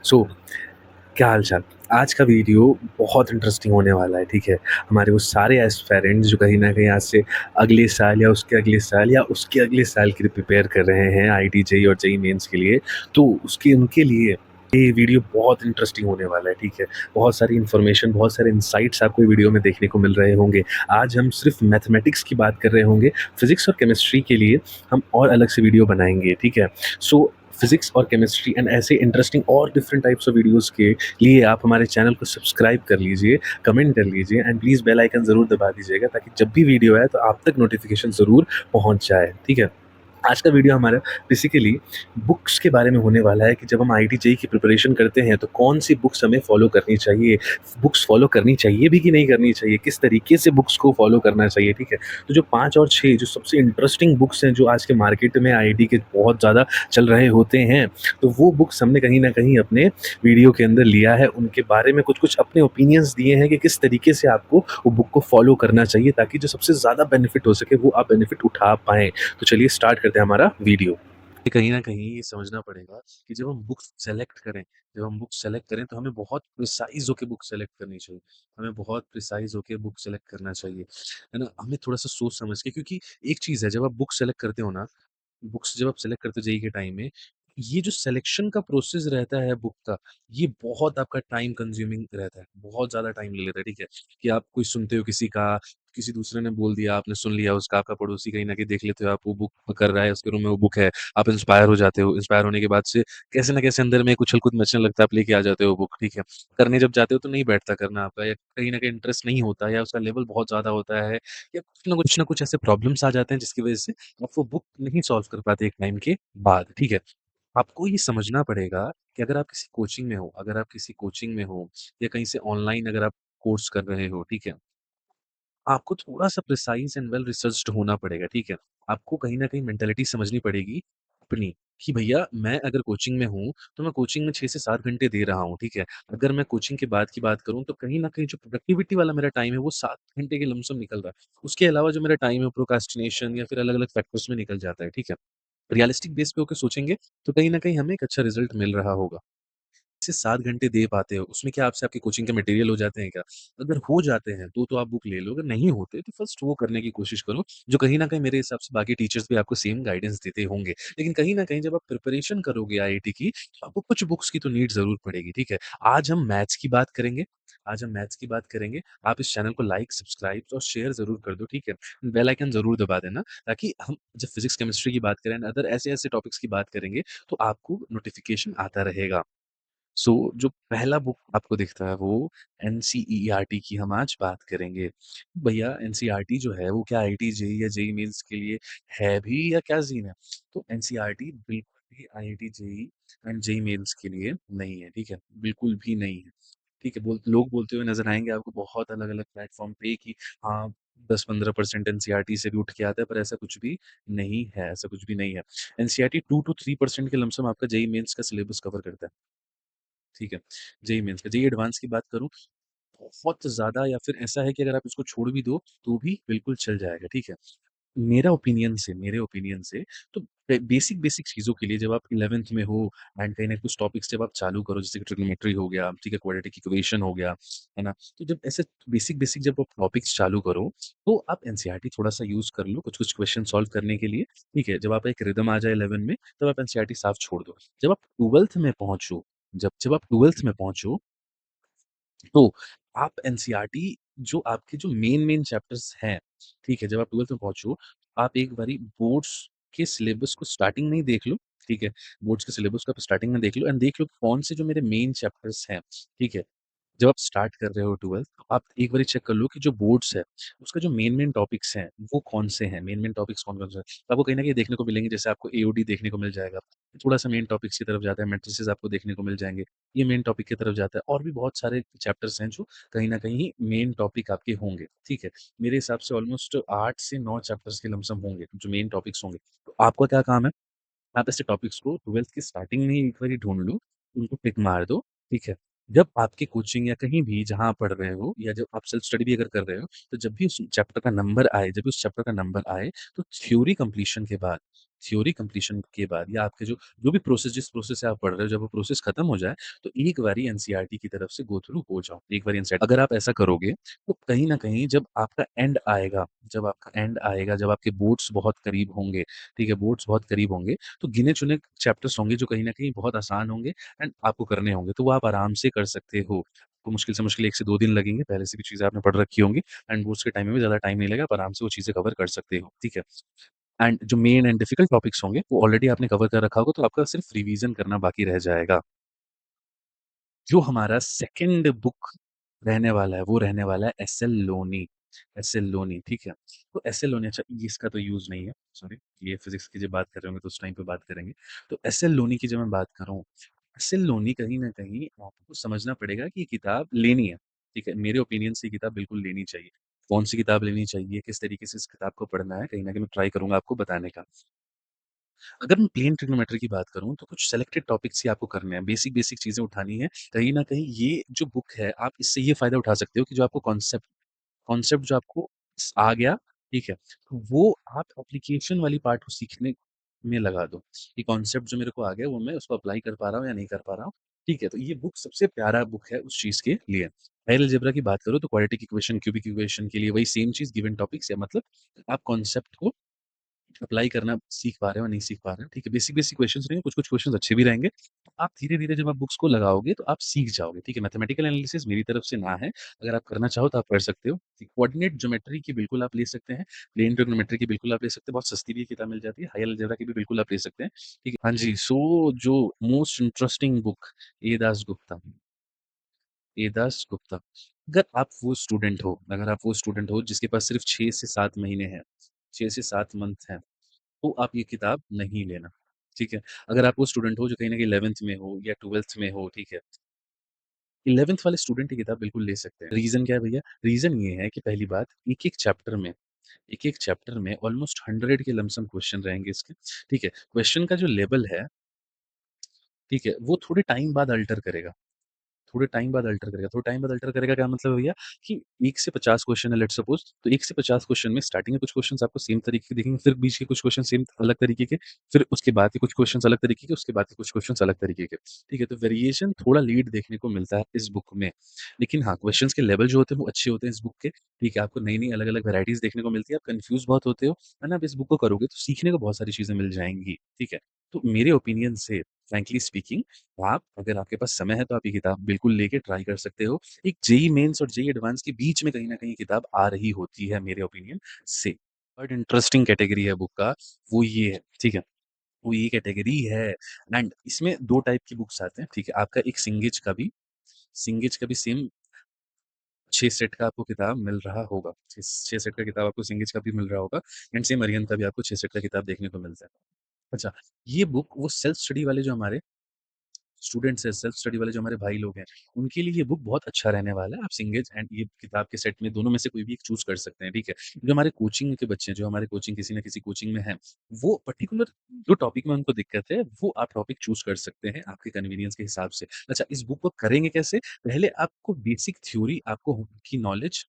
सो क्या हाल-चाल? आज का वीडियो बहुत इंटरेस्टिंग होने वाला है, ठीक है? हमारे वो सारे एस्पायरेंट्स जो कहीं न कहीं आज से अगले साल या उसके अगले साल या उसके अगले साल के लिए प्रिपेयर कर रहे हैं आईआईटी, जेईई और जेईई मेन्स के लिए, तो उसके उनके लिए ये वीडियो बहुत इंटरेस्टिंग होने वाला है, ठीक है? बहुत सारी इन्फॉर्मेशन, बहुत सारे इनसाइट्स आपको वीडियो में देखने को मिल रहे होंगे। आज हम सिर्फ़ मैथमेटिक्स की बात कर रहे होंगे, फिज़िक्स और केमिस्ट्री के लिए हम और अलग से वीडियो बनाएँगे, ठीक है? सो फिज़िक्स और केमिस्ट्री एंड ऐसे इंटरेस्टिंग और डिफरेंट टाइप्स ऑफ वीडियोज़ के लिए आप हमारे चैनल को सब्सक्राइब कर लीजिए, कमेंट कर लीजिए एंड प्लीज़ बेल आइकन ज़रूर दबा दीजिएगा ताकि जब भी वीडियो आए तो आप तक नोटिफ़िकेशन ज़रूर पहुँच जाए, ठीक है? आज का वीडियो हमारा बेसिकली बुक्स के बारे में होने वाला है कि जब हम आईआईटी जेईई की प्रिपरेशन करते हैं तो कौन-सी बुक्स हमें फ़ॉलो करनी चाहिए, बुक्स फ़ॉलो करनी चाहिए भी कि नहीं करनी चाहिए, किस तरीके से बुक्स को फ़ॉलो करना चाहिए, ठीक है? तो जो 5 और 6 जो सबसे इंटरेस्टिंग बुक्स हैं जो आज के मार्केट में आईआईटी के बहुत ज़्यादा चल रहे होते हैं, तो वो बुक्स हमने कहीं न कहीं अपने वीडियो के अंदर लिया है। उनके बारे में कुछ-कुछ अपने ओपिनियंस दिए हैं कि किस तरीके से आपको वो बुक को फ़ॉलो करना चाहिए ताकि जो सबसे ज़्यादा बेनिफिट हो सके वो आप बेनिफिट उठा पाएँ। तो चलिए स्टार्ट करते हैं हमारा वीडियो। कहीं न कहीं ये समझना पड़ेगा कि जब हम बुक सेलेक्ट करें तो हमें बहुत प्रिसाइज़ होके बुक सेलेक्ट करनी चाहिए। हमें बहुत प्रिसाइज़ होके बुक सेलेक्ट करना चाहिए, है ना? हमें थोड़ा-सा सोच समझ के क्योंकि एक चीज़ है जब आप बुक सेलेक्ट करते हो ना, बुक्स जब आप सेलेक्ट करते हो जेईई के टाइम में, ये जो सिलेक्शन का प्रोसेस रहता है बुक का, ये बहुत आपका टाइम कंज्यूमिंग रहता है, बहुत ज़्यादा टाइम ले लेता है, ठीक है? कि आप कोई सुनते हो किसी का, किसी दूसरे ने बोल दिया, आपने सुन लिया उसका, आपका पड़ोसी कहीं न कहीं देख लेते हो आप वो बुक कर रहा है, उसके रूम में वो बुक है, आप इंस्पायर हो जाते हो, इंस्पायर होने के बाद से कैसे न कैसे अंदर में एक उछल-कूद मचने लगता है, आप लेके आ जाते हो बुक, ठीक है? करने जब जाते हो तो नहीं बैठता करना आपका या कहीं न कहीं इंटरेस्ट नहीं होता या उसका लेवल बहुत ज़्यादा होता है या कुछ न कुछ ऐसे प्रॉब्लम्स आ जाते हैं जिसकी वज़ह से आप वो बुक नहीं सॉल्व कर पाते एक टाइम के बाद, ठीक है? आपको ये समझना पड़ेगा कि अगर आप किसी कोचिंग में हो या कहीं से ऑनलाइन अगर आप कोर्स कर रहे हो, ठीक है? आपको थोड़ा-सा प्रिसाइज़ एंड वेल रिसर्च्ड होना पड़ेगा, ठीक है? आपको कहीं न कहीं मेंटालिटी समझनी पड़ेगी अपनी, कि भैया मैं अगर कोचिंग में हूँ, तो मैं कोचिंग में 6 से 7 घंटे दे रहा हूँ, ठीक है? अगर मैं कोचिंग के बाद की बात करूँ, तो कहीं न कहीं जो प्रोडक्टिविटी वाला मेरा टाइम है, वो 7 घंटे के लमसम निकल रहा है। उसके अलावा जो मेरा टाइम है, प्रोक्रास्टिनेशन या फिर अलग-अलग फैक्टर्स में निकल जाता है, ठीक है? रियलिस्टिक बेस पे होके सोचेंगे, तो कहीं न कहीं हमें एक अच्छा रिज़ल्ट मिल रहा होगा। से 7 घंटे दे पाते हो, उसमें क्या आपसे आपकी कोचिंग के मटेरियल हो जाते हैं क्या? अगर हो जाते हैं, तो आप बुक ले लो, अगर नहीं होते, तो फर्स्ट वो करने की कोशिश करो, जो कहीं न कहीं मेरे हिसाब से बाकी टीचर्स भी आपको सेम गाइडेंस देते होंगे। लेकिन कहीं न कहीं जब आप प्रिपरेशन करोगे आईआईटी की, तो आपको कुछ बुक्स की तो नीड ज़रूर पड़ेगी, ठीक है? आज हम मैथ्स की बात करेंगे। आप इस चैनल को लाइक, सब्सक्राइब और शेयर ज़रूर कर दो, ठीक है? बेल आइकन ज़रूर दबा देना, ताकि हम जब फिज़िक्स, केमिस्ट्री की बात करें एंड अदर ऐसे-ऐसे टॉपिक्स की बात करेंगे, तो आपको नोटिफ़िकेशन आता रहेगा। सो जो पहला बुक आपको दिखता है वो एनसीईआरटी की हम आज बात करेंगे। भैया एनसीईआरटी जो है वो क्या आईआईटी जेईई या जेईई मेंस के लिए है भी या क्या सीन है? तो एनसीईआरटी बिल्कुल भी IIT JEE and JEE mains के लिए नहीं है, ठीक है? बिल्कुल भी नहीं है, ठीक है? लोग बोलते हुए नज़र आएँगे आपको बहुत अलग-अलग प्लेटफ़ॉर्म पे कि हाँ, 10-15% एनसीईआरटी से भी उठ के आता है, पर ऐसा कुछ भी नहीं है, ऐसा कुछ भी नहीं है। एनसीईआरटी 2 टू 3% के लमसम आपका जेईई मेंस का सिलेबस कवर करता है। ठीक है। जेईई मेन्स का। जेईई एडवांस की बात करूँ, बहुत ज़्यादा या फिर ऐसा है कि अगर आप इसको छोड़ भी दो, तो भी बिल्कुल चल जाएगा, ठीक है। मेरे ओपिनियन से तो बेसिक चीज़ों के लिए जब आप 11th में हो एंड कहीं न कुछ टॉपिक्स जब आप चालू करो, जैसे कि ट्रिग्नोमेट्री हो गया, ठीक है, क्वाड्रेटिक इक्वेशन हो गया, है ना? तो जब ऐसे बेसिक जब आप टॉपिक्स चालू करो, तो आप एनसीईआरटी थोड़ा-सा यूज़ कर लो, कुछ-कुछ क्वेश्चन सॉल्व करने के लिए, ठीक है? जब आप एक रिदम आ जाए 11 में, तब आप एनसीईआरटी साफ छोड़ दो। जब आप 12th में पहुँचो, तो आप एनसीईआरटी जो आपके जो मेन चैप्टर्स हैं, ठीक है? जब आप 12th में पहुँचो, आप एक बारी बोर्ड्स के सिलेबस को स्टार्टिंग में ही देख लो, ठीक है? बोर्ड्स के सिलेबस को आप स्टार्टिंग में देख लो एंड देख लो कौन से जो मेरे मेन चैप्टर्स हैं, ठीक है? जब आप स्टार्ट कर रहे हो 12th आप एक बारी चेक कर लो कि जो बोर्ड्स है, उसका जो मेन टॉपिक्स हैं, वो कौन-से हैं? मेन टॉपिक्स कौन-कौन से हैं? तो आपको कहीं न कहीं देखने को मिलेंगे, जैसे आपको एओडी देखने को मिल जाएगा। थोड़ा-सा मेन टॉपिक्स की तरफ जाता है, मैट्रिसेस आपको देखने को मिल जाएँगे। ये मेन टॉपिक की तरफ जाता है और भी बहुत सारे चैप्टर्स हैं जो कहीं न कहीं मेन टॉपिक आपके होंगे, ठीक है? मेरे हिसाब से ऑलमोस्ट 8 से 9 चैप्टर्स के लमसम होंगे, जो मेन टॉपिक्स होंगे। तो आपका क्या काम है? आप ऐसे टॉपिक्स को 12th की स्टार्टिंग में ही एक बारी ढूँढ लो, उनको टिक मार दो, ठीक है? जब आपकी कोचिंग या कहीं भी जहाँ आप पढ़ रहे हो या जब आप सेल्फ स्टडी भी अगर कर रहे हो, तो जब भी उस चैप्टर का नंबर आए, तो थ्योरी कंप्लीशन के बाद थ्योरी कंप्लीशन के बाद या आपके जो जो भी प्रोसेस जिस प्रोसेस से आप पढ़ रहे हो, जब वो प्रोसेस खत्म हो जाए, तो एक बारी एनसीईआरटी की तरफ से गो थ्रू हो जाओ। एक बारी एनसीईआरटी अगर आप ऐसा करोगे, तो कहीं न कहीं जब आपका एंड आएगा, जब आपके बोर्ड्स बहुत करीब होंगे, ठीक है, बोर्ड्स बहुत करीब होंगे, तो गिने-चुने चैप्टर्स होंगे जो कहीं न कहीं बहुत आसान होंगे एंड आपको करने होंगे, तो वो आप आराम से कर सकते हो। आपको मुश्किल से मुश्किल 1 से 2 दिन लगेंगे, पहले से भी चीज़ें आपने पढ़ रखी होंगी एंड बोर्ड्स के टाइम में भी ज़्यादा टाइम नहीं लगेगा, आप आराम से वो चीज़ें कवर कर सकते हो, ठीक है। एंड जो मेन एंड डिफिकल्ट टॉपिक्स होंगे, वो ऑलरेडी आपने कवर कर रखा होगा, तो आपका सिर्फ रिवीजन करना बाकी रह जाएगा। जो हमारा सेकंड बुक रहने वाला है, वो रहने वाला है S L Loni. S L Loni, ठीक है? तो एस एल लोनी अच्छा ये इसका तो यूज़ नहीं है, सॉरी, ये फिज़िक्स की जब बात कर रहे होंगे तो उस टाइम पे बात करेंगे। तो एस एल लोनी की जब मैं बात कर रहा हूँ, एस एल लोनी कहीं न कहीं आपको समझना पड़ेगा कि ये किताब लेनी है, ठीक है? मेरे ओपिनियन से ये किताब बिल्कुल लेनी चाहिए। कौन-सी किताब लेनी चाहिए, किस तरीके से इस किताब को पढ़ना है, कहीं न कहीं मैं ट्राई करूँगा आपको बताने का। अगर मैं प्लेन ट्रिग्नोमेट्री की बात करूँ, तो कुछ सेलेक्टेड टॉपिक्स ही आपको करने हैं, बेसिक-बेसिक चीज़ें उठानी है। कहीं न कहीं ये जो बुक है, आप इससे ये फ़ायदा उठा सकते हो कि जो आपको कॉन्सेप्ट कॉन्सेप्ट जो आपको आ गया, ठीक है? तो वो आप एप्लीकेशन वाली पार्ट को सीखने में लगा दो, कि कॉन्सेप्ट जो मेरे को आ गया, वो मैं उसको अप्लाई कर पा रहा हूँ या नहीं कर पा रहा हूँ, ठीक है? तो ये बुक सबसे प्यारा बुक है उस चीज़ के लिए। हायर अलजेब्रा की बात करूँ, तो क्वाड्रेटिक इक्वेशन, क्यूबिक इक्वेशन के लिए वही सेम चीज़ गिवन टॉपिक्स है, मतलब आप कॉन्सेप्ट को अप्लाई करना सीख पा रहे हो, नहीं सीख पा रहे हो, ठीक है? बेसिक-बेसिक क्वेश्चंस रहेंगे, कुछ-कुछ क्वेश्चंस अच्छे भी रहेंगे। आप धीरे-धीरे जब आप बुक्स को लगाओगे तो आप सीख जाओगे, ठीक है? मैथमेटिकल एनालिसिस मेरी तरफ से ना है, अगर आप करना चाहो तो आप कर सकते हो। कोऑर्डिनेट ज्योमेट्री की बिल्कुल आप ले सकते हैं, प्लेन ट्रिग्नोमेट्री की बिल्कुल आप ले सकते हैं, बहुत सस्ती भी ये किताब मिल जाती है, हायर अलजेब्रा की भी बिल्कुल आप ले सकते हैं, ठीक है? हाँ जी, सो जो मोस्ट इंटरेस्टिंग बुक ए दास गुप्ता ए दास गुप्ता, अगर आप वो स्टूडेंट हो जिसके पास सिर्फ 6 से 7 महीने हैं, 6 से 7 मंथ हैं, तो आप ये किताब नहीं लेना, ठीक है? अगर आप वो स्टूडेंट हो जो कहीं न कहीं 11th में हो या 12th में हो, ठीक है? 11th वाले स्टूडेंट ये किताब बिल्कुल ले सकते हैं। रीज़न क्या है भैया? रीज़न ये है कि पहली बात एक-एक चैप्टर में ऑलमोस्ट 100 के लमसम क्वेश्चन रहेंगे इसके, ठीक है? क्वेश्चन का जो लेवल है, ठीक है? वो थोड़े टाइम बाद अल्टर करेगा। थोड़े टाइम बाद अल्टर करेगा। थोड़े टाइम बाद अल्टर करेगा क्या मतलब है भैया कि 1 से 50 क्वेश्चन है लेट्स सपोज़, तो 1 से 50 क्वेश्चन में स्टार्टिंग में कुछ क्वेश्चन्स आपको सेम तरीके के दिखेंगे, फिर बीच के कुछ क्वेश्चन सेम अलग तरीके के, फिर उसके बाद के कुछ क्वेश्चन्स अलग तरीके के, उसके बाद के कुछ क्वेश्चन्स अलग तरीके के। ठीक है? तो वेरिएशन थोड़ा लीड देखने को मिलता है इस बुक में। लेकिन हाँ, क्वेश्चन्स के लेवल जो होते हैं वो अच्छे होते हैं इस बुक के। ठीक है? आपको नई-नई अलग-अलग वैराइटीज़ देखने को मिलती है, आप कन्फ्यूज़ बहुत होते हो, है ना? आप इस बुक को करोगे तो सीखने को बहुत सारी चीज़ें मिल जाएँगी। ठीक है? तो मेरे ओपिनियन से फ्रैंकली स्पीकिंग आप अगर आपके पास समय है तो आप ये किताब बिल्कुल लेके ट्राई कर सकते हो। एक जेईई मेन्स और जेईई एडवांस के बीच में कहीं न कहीं किताब आ रही होती है मेरे ओपिनियन से। बट इंटरेस्टिंग कैटेगरी है बुक का, वो ये है, ठीक है? वो ये कैटेगरी है एंड इसमें 2 टाइप की बुक्स आते हैं, ठीक है? आपका एक सिंगेज का भी सेम 6 सेट का आपको किताब मिल रहा होगा। 6 सेट का किताब आपको सिंगेज का भी मिल रहा होगा एंड सेम अरिहंत का भी आपको 6 सेट का किताब देखने को मिलता है। अच्छा, ये बुक वो सेल्फ स्टडी वाले जो हमारे स्टूडेंट्स हैं, सेल्फ स्टडी वाले जो हमारे भाई लोग हैं, उनके लिए ये बुक बहुत अच्छा रहने वाला है। आप सिंगेज एंड ये किताब के सेट में दोनों में से कोई भी एक चूज़ कर सकते हैं, ठीक है? जो हमारे कोचिंग के बच्चे हैं, जो हमारे कोचिंग किसी न किसी कोचिंग में हैं, वो पर्टिकुलर जो टॉपिक में उनको दिक्कत है, वो आप टॉपिक चूज़ कर सकते हैं आपके कन्वीनियंस के हिसाब से। अच्छा, इस बुक को करेंगे कैसे? पहले आपको बेसिक थ्योरी आपको की नॉलेज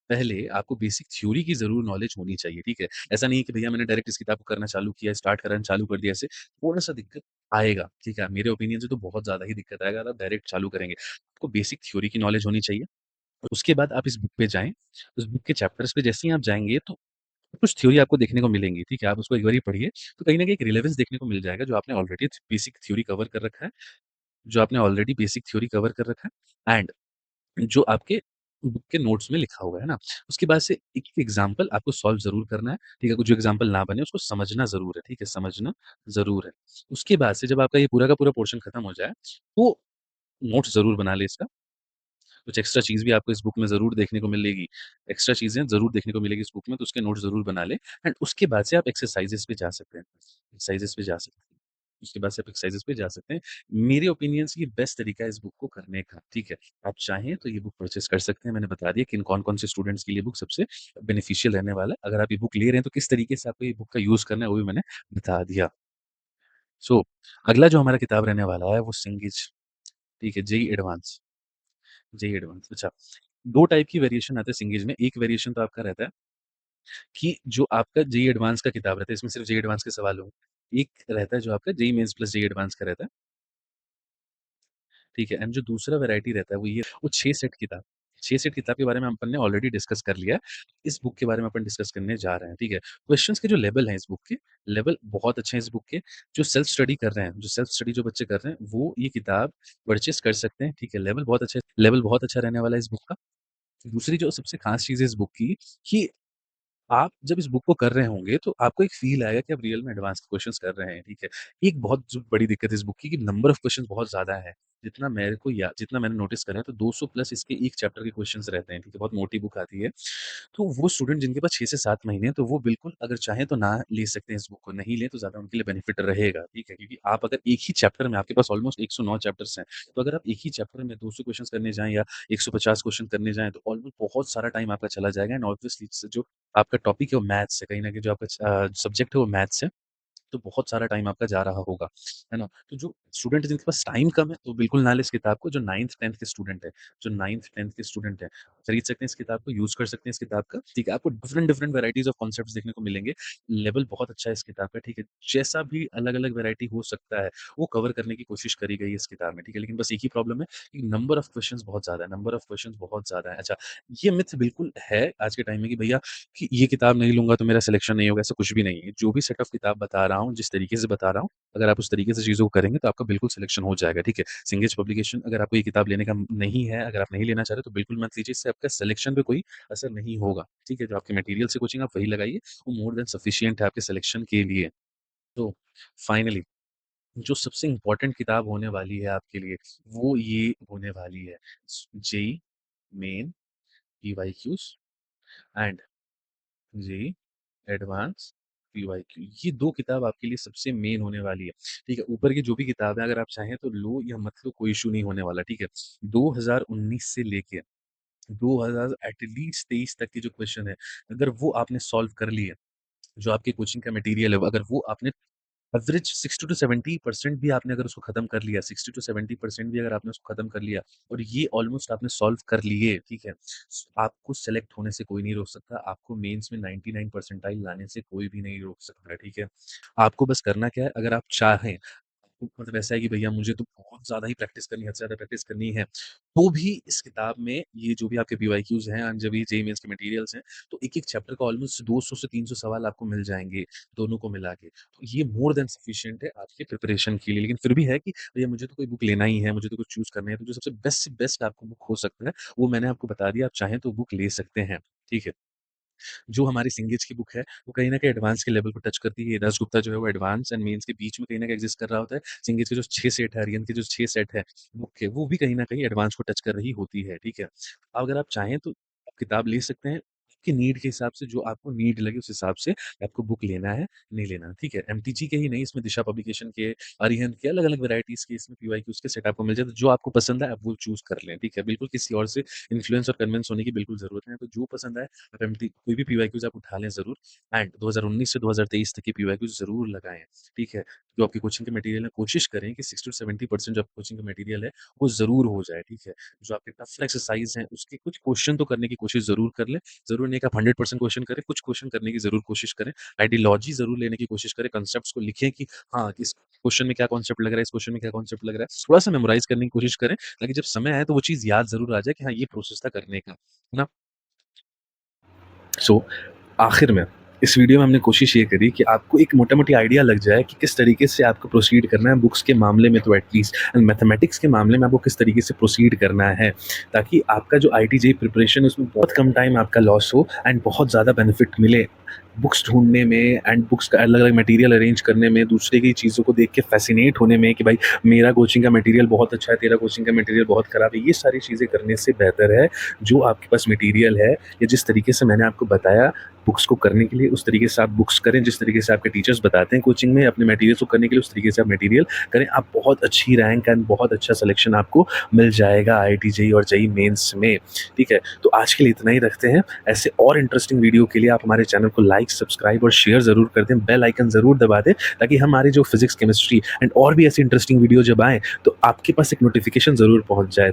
पहले आपको बेसिक थ्योरी की ज़रूर नॉलेज होनी चाहिए, ठीक है? ऐसा नहीं है कि भैया मैंने डायरेक्ट इस किताब को करना चालू किया, स्टार्ट करना चालू कर दिया ऐसे, थोड़ा-सा दिक्कत आएगा, ठीक है? मेरे ओपिनियन से तो बहुत ज़्यादा ही दिक्कत आएगा अगर आप डायरेक्ट चालू करेंगे। आपको बेसिक थ्योरी की नॉलेज होनी चाहिए, उसके बाद आप इस बुक पे जाएँ, उस बुक के चैप्टर्स पे जैसे ही आप जाएँगे तो कुछ थ्योरी आपको देखने को मिलेंगी, ठीक है? आप उसको एक बारी पढ़िए, तो कहीं न कहीं एक रिलेवेंस देखने को मिल जाएगा जो आपने ऑलरेडी बेसिक थ्योरी कवर कर रखा है, जो आपने ऑलरेडी बेसिक थ्योरी कवर कर रखा है एंड जो आपके बुक के नोट्स में लिखा हुआ है ना? उसके बाद से एक-एक एग्ज़ाम्पल आपको सॉल्व ज़रूर करना है, ठीक है? कुछ जो एग्ज़ाम्पल ना बने उसको समझना ज़रूर है, ठीक है? समझना ज़रूर है। उसके बाद से जब आपका ये पूरा का पूरा पोर्शन खत्म हो जाए, तो नोट्स ज़रूर बना लें इसका। कुछ एक्स्ट्रा चीज़ भी आपको इस बुक में ज़रूर देखने को मिलेगी। एक्स्ट्रा चीज़ें ज़रूर देखने को मिलेगी इस बुक में, तो उसके नोट्स ज़रूर बना लें एंड उसके बाद से आप एक्सरसाइज़ेज़ पे जा सकते हैं। एक्सरसाइज़ेज़ पे जा सकते हैं। उसके बाद से आप एक्सरसाइज़ेज़ पे जा सकते हैं। मेरे ओपिनियन से ये बेस्ट तरीका है इस बुक को करने का, ठीक है? आप चाहें तो ये बुक परचेज़ कर सकते हैं। मैंने बता दिया किन कौन-कौन से स्टूडेंट्स के लिए बुक सबसे बेनिफिशियल रहने वाला है। अगर आप ये बुक ले रहे हैं तो किस तरीके से आपको ये बुक का यूज़ करना है, वो भी मैंने बता दिया। सो अगला जो हमारा किताब रहने वाला है वो सिंगिज, ठीक है? JEE advance. जेईई एडवांस अच्छा, 2 टाइप की वेरिएशन आते हैं सिंगेज में। एक वेरिएशन तो आपका रहता है कि जो आपका जेईई एडवांस का किताब रहता है, इसमें सिर्फ जेईई एडवांस के सवाल होंगे। एक रहता है जो आपका JEE mains plus JEE advance का रहता है, ठीक है? एंड जो दूसरा वैरायटी रहता है वो 6 सेट किताब, 6 सेट किताब के बारे में अपन ने ऑलरेडी डिस्कस कर लिया है। इस बुक के बारे में अपन डिस्कस करने जा रहे हैं, ठीक है? क्वेश्चन्स के जो लेवल हैं इस बुक के, लेवल बहुत अच्छे हैं इस बुक के। जो सेल्फ स्टडी कर रहे हैं, जो सेल्फ स्टडी जो बच्चे कर रहे हैं, वो ये किताब परचेज़ कर सकते हैं, ठीक है? लेवल बहुत अच्छा रहने वाला है इस बुक का। दूसरी जो सबसे ख़ास चीज़ है इस बुक की कि आप जब इस बुक को कर रहे होंगे, तो आपको एक फ़ील आएगा कि आप रियल में एडवांस क्वेश्चन्स कर रहे हैं, ठीक है? एक बहुत जो बड़ी दिक्कत है इस बुक की कि नंबर ऑफ क्वेश्चन्स बहुत ज़्यादा है। जितना मैंने नोटिस करा है, तो 200 प्लस इसके एक चैप्टर के क्वेश्चन्स रहते हैं, ठीक है? बहुत मोटी बुक आती है। तो वो स्टूडेंट जिनके पास 6 से 7 महीने हैं, तो वो बिल्कुल अगर चाहें तो ना ले सकते हैं इस बुक को, नहीं लें तो ज़्यादा उनके लिए बेनिफिट रहेगा, ठीक है? क्योंकि आप अगर एक ही चैप्टर में आपके पास ऑलमोस्ट 109 चैप्टर्स हैं, तो अगर आप एक ही चैप्टर में 200 क्वेश्चन्स करने जाएँ या 150 क्वेश्चन करने जाएँ, तो ऑलमोस्ट बहुत सारा टाइम आपका चला जाएगा एंड ऑब्वियसली जो आपका टॉपिक है वो मैथ्स है, कहीं न कहीं जो आपका सब्जेक्ट है वो मैथ्स है। तो बहुत सारा टाइम आपका जा रहा होगा, है ना? तो जो स्टूडेंट है जिनके पास टाइम कम है, तो बिल्कुल ना लें इस किताब को। जो 9th-10th के स्टूडेंट हैं, जो 9th-10th के स्टूडेंट हैं, खरीद सकते हैं इस किताब को, यूज़ कर सकते हैं इस किताब का, ठीक है? आपको different different varieties of concepts देखने को मिलेंगे। लेवल बहुत अच्छा है इस किताब का, ठीक है? जैसा भी अलग-अलग वैराइटी हो सकता है, वो कवर करने की कोशिश करी गई है इस किताब में, ठीक है? लेकिन बस एक ही प्रॉब्लम है कि नंबर ऑफ क्वेश्चन्स बहुत ज़्यादा है, नंबर ऑफ क्वेश्चन्स बहुत ज़्यादा है। अच्छा, ये मिथ बिल्कुल है आज के टाइम में कि भैया कि ये किताब नहीं लूँगा तो मेरा सिलेक्शन नहीं होगा, ऐसा कुछ भी नहीं है। जो भी सेट ऑफ किताब बता रहा हूँ, जिस तरीके से बता रहा हूँ, अगर आप उस तरीके से चीज़ों को करेंगे तो आपका बिल्कुल सिलेक्शन हो जाएगा, ठीक है? सिंगेज पब्लिकेशन अगर आपको ये किताब लेने का नहीं है, अगर आप नहीं लेना चाह रहे तो बिल्कुल मत लीजिए, इससे आपका सिलेक्शन पे कोई असर नहीं होगा, ठीक है? जो आपके मटेरियल से कोचिंग आप वही लगाइए, वो मोर देन सफिशिएंट है आपके सिलेक्शन के लिए। तो फाइनली जो सबसे इम्पोर्टेंट किताब होने वाली है आपके लिए, वो ये होने वाली है JEE main, PYQs and JEE advance PYQ, ये 2 किताब आपके लिए सबसे मेन होने वाली है, ठीक है? ऊपर की जो भी किताब है अगर आप चाहें तो लो या मत लो, कोई इश्यू नहीं होने वाला, ठीक है? 2019 से लेके 2000 एटलीस्ट 23 तक के जो क्वेश्चन है, अगर वो आपने सॉल्व कर लिए, जो आपके कोचिंग का मटेरियल है, अगर वो आपने एवरेज 60 टू 70% भी आपने अगर उसको खत्म कर लिया, 60 टू 70% भी अगर आपने उसको खत्म कर लिया और ये ऑलमोस्ट आपने सॉल्व कर लिए, ठीक है? आपको सेलेक्ट होने से कोई नहीं रोक सकता, आपको मेंस में 99 परसेंटाइल लाने से कोई भी नहीं रोक सकता है, ठीक है? आपको बस करना क्या है, अगर आप चाहें, आपको मतलब ऐसा है कि भैया मुझे तो बहुत ज़्यादा ही प्रैक्टिस करनी है, हद से ज़्यादा प्रैक्टिस करनी है, तो भी इस किताब में ये जो भी आपके पीवाईक्यूज़ हैं एंड जो भी जेईई मेंस के मटेरियल्स हैं, तो एक-एक चैप्टर का ऑलमोस्ट 200 से 300 सवाल आपको मिल जाएँगे, दोनों को मिला के। तो ये मोर देन सफिशिएंट है आपके प्रिपरेशन के लिए। लेकिन फिर भी है कि भैया मुझे तो कोई बुक लेना ही है, मुझे तो कुछ चूज़ करना है, तो जो सबसे बेस्ट से बेस्ट आपको बुक हो सकता है, वो मैंने आपको बता दिया, आप चाहें तो बुक ले सकते हैं, ठीक है? जो हमारी सिंगेज की बुक है, वो कहीं न कहीं एडवांस के लेवल को टच करती है। यश गुप्ता जो है वो एडवांस एंड मेंस के बीच में कहीं न कहीं एक्जिस्ट कर रहा होता है। सिंगेज के जो 6 सेट है, आर्यन के जो 6 सेट है बुक के, वो भी कहीं न कहीं एडवांस को टच कर रही होती है, ठीक है? अगर आप चाहें तो आप किताब ले सकते हैं, आपकी नीड के हिसाब से जो आपको नीड लगे उस हिसाब से आपको बुक लेना है, नहीं लेना, ठीक है? एमटीजी के ही नहीं, इसमें दिशा पब्लिकेशन के, अरिहंत के अलग-अलग वैराइटीज़ के इसमें पीवाईक्यूज़ के सेट आपको मिल जाए, तो जो आपको पसंद है आप वो चूज़ कर लें, ठीक है? बिल्कुल किसी और से इन्फ्लुएंस और कन्विंस होने की बिल्कुल ज़रूरत नहीं है, तो जो पसंद आए एमटी कोई भी पीवाईक्यूज़ आप उठा लें ज़रूर एंड 2019 से 2023 तक की पीवाईक्यूज़ ज़रूर लगाएँ, ठीक है? जो आपके कोचिंग के मटेरियल है, कोशिश करें कि 60 टू 70% जो आपके कोचिंग का मटेरियल है, वो ज़रूर हो जाए, ठीक है? जो आपके टफ एक्सरसाइज़ हैं, उसके कुछ क्वेश्चन तो करने की कोशिश ज़रूर कर लें। ज़रूरी नहीं कि आप 100% क्वेश्चन करें, कुछ क्वेश्चन करने की ज़रूर कोशिश करें। आइडियोलॉजी ज़रूर लेने की कोशिश करें, कांसेप्ट्स को लिखें कि हाँ, इस क्वेश्चन में क्या कॉन्सेप्ट लग रहा है, इस क्वेश्चन में क्या कॉन्सेप्ट लग रहा है। थोड़ा-सा मेमोराइज़ करने की कोशिश करें, ताकि जब समय आए तो वो चीज़ याद ज़रूर आ जाए कि हाँ, ये प्रोसेस था करने का, है ना? सो आखिर में इस वीडियो में हमने कोशिश ये करी कि आपको एक मोटा-मोटी आइडिया लग जाए कि किस तरीके से आपको प्रोसीड करना है बुक्स के मामले में तो एटलीस्ट एंड मैथमेटिक्स के मामले में आपको किस तरीके से प्रोसीड करना है, ताकि आपका जो आईटी-जेईई प्रिपरेशन है उसमें बहुत कम टाइम आपका लॉस हो एंड बहुत ज़्यादा बेनिफिट मिले। बुक्स ढूँढने में एंड बुक्स का अलग-अलग मटेरियल अरेंज करने में, दूसरे की चीज़ों को देख के फ़ैसिनेट होने में कि भाई मेरा कोचिंग का मटेरियल बहुत अच्छा है, तेरा कोचिंग का मटेरियल बहुत ख़राब है। ये सारी चीज़ें करने से बेहतर है जो आपके पास मटेरियल है या जिस तरीके से मैंने आपको बताया बुक्स को करने के लिए, उस तरीके से आप बुक्स करें, जिस तरीके से आपके टीचर्स बताते हैं कोचिंग में अपने मटेरियल्स को करने के लिए, उस तरीके से आप मटेरियल करें। आप बहुत अच्छी रैंक एंड बहुत अच्छा सिलेक्शन आपको मिल जाएगा आईआईटी जेईई और जेईई मेंस में, ठीक है? तो आज के लिए इतना ही रखते हैं। ऐसे और इंटरेस्टिंग वीडियो के लिए आप हमारे चैनल को लाइक, सब्सक्राइब और शेयर ज़रूर कर दें। बेल आइकन ज़रूर दबा दें, ताकि हमारे जो फिज़िक्स, केमिस्ट्री एंड और भी ऐसी इंटरेस्टिंग वीडियो जब आएँ, तो आपके पास एक नोटिफ़िकेशन ज़रूर पहुँच जाए।